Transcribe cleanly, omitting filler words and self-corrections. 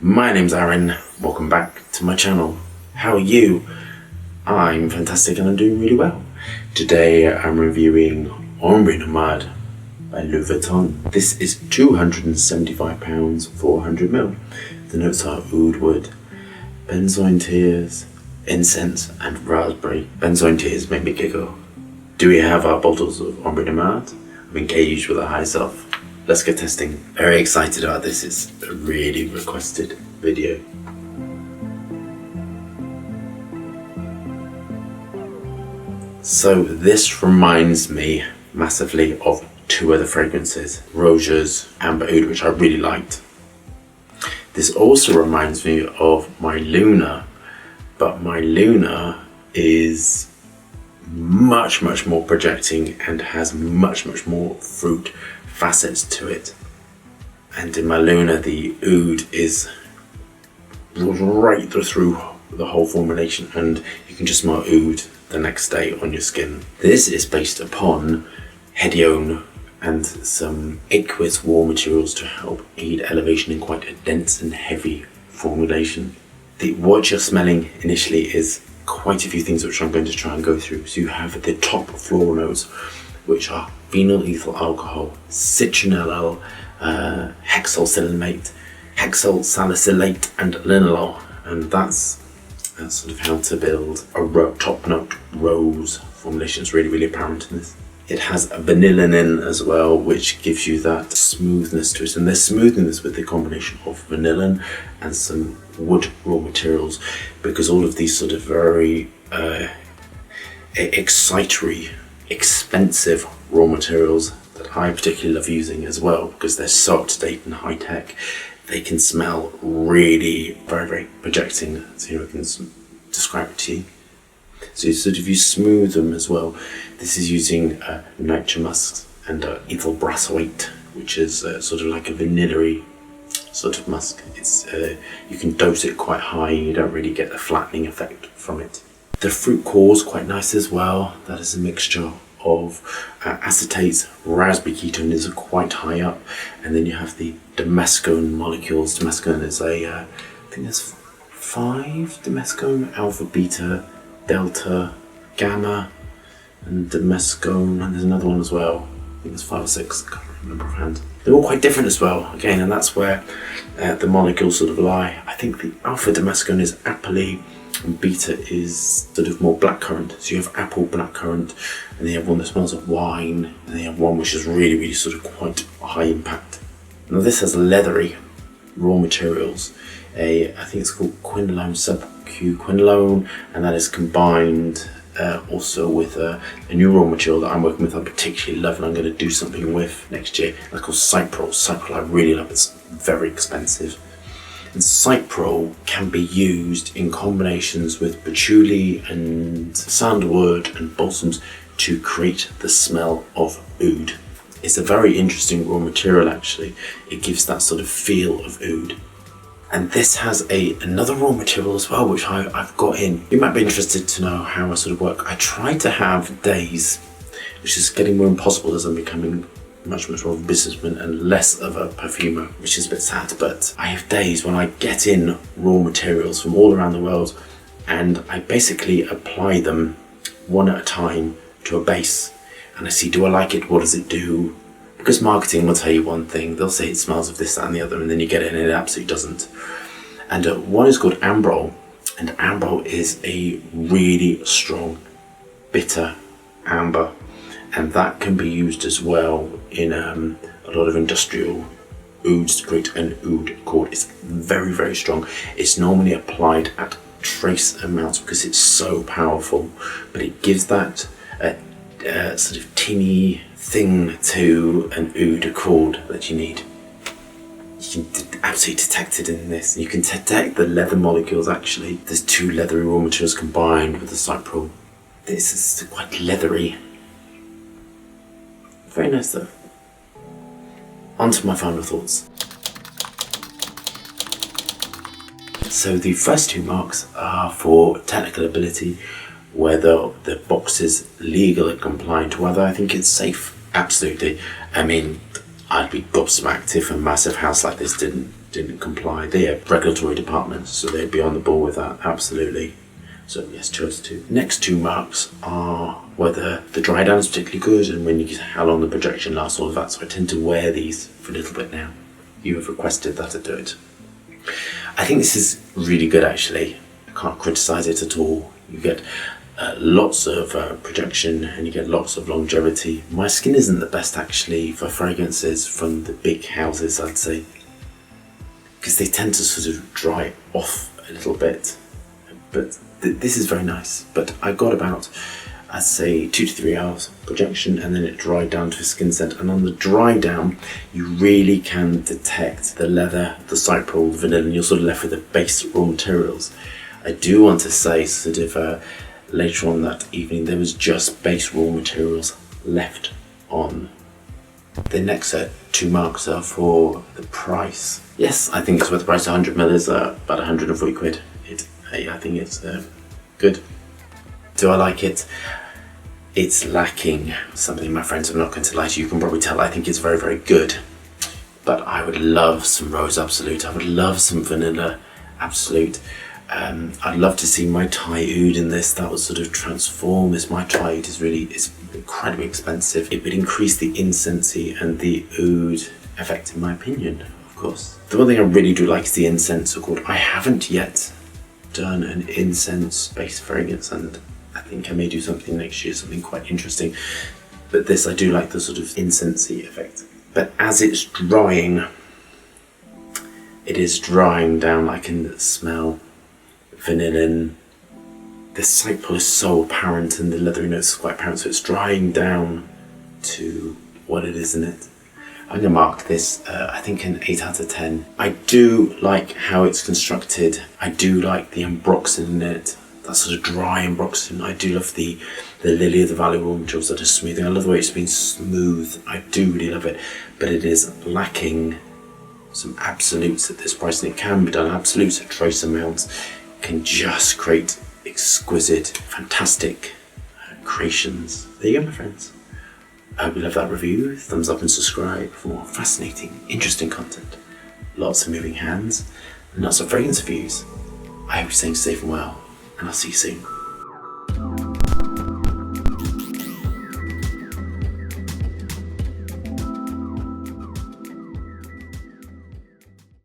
My name's Aaron, welcome back to my channel. How are you? I'm fantastic and I'm doing really well. Today I'm reviewing Ombre Nomade by Vuitton. This is £275, 400ml. The notes are oud wood, benzoin tears, incense and raspberry. Benzoin tears make me giggle. Do we have our bottles of Ombre Nomade? I'm engaged with a high self. Let's get testing. Very excited about this. It's a really requested video. So this reminds me massively of two other fragrances, Roger's Amber Oud, which I really liked. This also reminds me of my Luna, but my Luna is much more projecting and has much more fruit facets to it. And in my Luna, the oud is right through the whole formulation, and you can just smell oud the next day on your skin. This is based upon Hedione and some aqueous raw materials to help aid elevation in quite a dense and heavy formulation. What you're smelling initially is quite a few things which I'm going to try and go through. So you have the top floral notes, which are phenyl ethyl alcohol, citronellal, hexylsalicylate, and linalool, and that's sort of how to build a top note rose formulation. It's really apparent in this. It has a vanillin in as well, which gives you that smoothness to it, and there's smoothness with the combination of vanillin and some wood raw materials, because all of these sort of very excitatory, expensive raw materials that I particularly love using as well, because they're so up to date and high tech. They can smell really very projecting. So here I can describe it to you. So you smooth them as well. This is using nitro musk and ethyl brassowate, which is sort of like a vanilla-y sort of musk. It's you can dose it quite high. You don't really get the flattening effect from it. The fruit core is quite nice as well. That is a mixture of acetates, raspberry ketone is quite high up, and then you have the Damescone molecules. Damescone is I think there's 5 Damescone, alpha, beta, delta, gamma, and Damescone, and there's another one as well. I think there's 5 or 6, I can't remember offhand. They're all quite different as well, again, and that's where the molecules sort of lie. I think the alpha Damescone is appley, and beta is sort of more blackcurrant. So you have apple, blackcurrant, and then you have one that smells of wine, and then you have one which is really sort of quite high impact. Now this has leathery raw materials. I think it's called quinolone, sub-Q quinolone, and that is combined also with a new raw material that I'm working with. I particularly love, and I'm going to do something with next year. That's called Cyprol. Cyprol I really love. It's very expensive. And Cyprol can be used in combinations with patchouli and sandalwood and balsams to create the smell of oud. It's a very interesting raw material actually. It gives that sort of feel of oud. And this has another raw material as well, which I've got in. You might be interested to know how I sort of work. I try to have days, which is getting more impossible as I'm becoming much more of a businessman and less of a perfumer, which is a bit sad, but I have days when I get in raw materials from all around the world and I basically apply them one at a time to a base, and I see, do I like it? What does it do? Because marketing will tell you one thing, they'll say it smells of this, that and the other, and then you get it and it absolutely doesn't. And one is called Ambrol, and Ambrol is a really strong bitter amber, and that can be used as well in a lot of industrial ouds to create an oud cord. It's very strong. It's normally applied at trace amounts because it's so powerful, but it gives that sort of tinny thing to an oud cord that you need. You can absolutely detect it in this. You can detect the leather molecules actually. There's 2 leathery raw materials combined with the Cyprol. This is quite leathery. Very nice though. On to my final thoughts. So the first 2 marks are for technical ability, whether the box is legal and compliant, whether I think it's safe. Absolutely. I mean, I'd be gobsmacked if a massive house like this didn't didn't comply. They have regulatory departments, so they'd be on the ball with that, absolutely. So yes, 2 out of 2. Next 2 marks are whether the dry down is particularly good and how long the projection lasts, all of that. So I tend to wear these for a little bit now. You have requested that I do it. I think this is really good actually. I can't criticise it at all. You get lots of projection and you get lots of longevity. My skin isn't the best actually for fragrances from the big houses, I'd say, because they tend to sort of dry off a little bit. But this is very nice. But I got about, I'd say, 2 to 3 hours projection, and then it dried down to a skin scent. And on the dry down, you really can detect the leather, the cyprol, the vanilla, and you're sort of left with the base raw materials. I do want to say, sort of later on that evening, there was just base raw materials left on. The next 2 marks are for the price. Yes, I think it's worth the price. 100ml is about 140 quid. I think it's good. Do I like it? It's lacking something, my friends. I'm not going to lie to you. You can probably tell I think it's very, very good. But I would love some Rose Absolute. I would love some Vanilla Absolute. I'd love to see my Thai Oud in this. That would sort of transform this. My Thai Oud is incredibly expensive. It would increase the incensey and the oud effect, in my opinion, of course. The one thing I really do like is the incense. So called. I haven't yet done an incense-based fragrance, and I think I may do something next year, something quite interesting. But this, I do like the sort of incensey effect. But as it's drying, it is drying down. I can smell vanillin. The cyprol is so apparent and the leathery notes are quite apparent, so it's drying down to what it is in it. I'm going to mark this, I think an 8 out of 10. I do like how it's constructed. I do like the ambroxan in it, that sort of dry ambroxan. I do love the lily of the valley raw materials that are smoothing. I love the way it's been smooth. I do really love it, but it is lacking some absolutes at this price, and it can be done. Absolutes at trace amounts can just create exquisite, fantastic creations. There you go, my friends. I hope you love that review. Thumbs up and subscribe for more fascinating, interesting content. Lots of moving hands and lots of fragrance reviews. I hope you're staying safe and well, and I'll see you soon.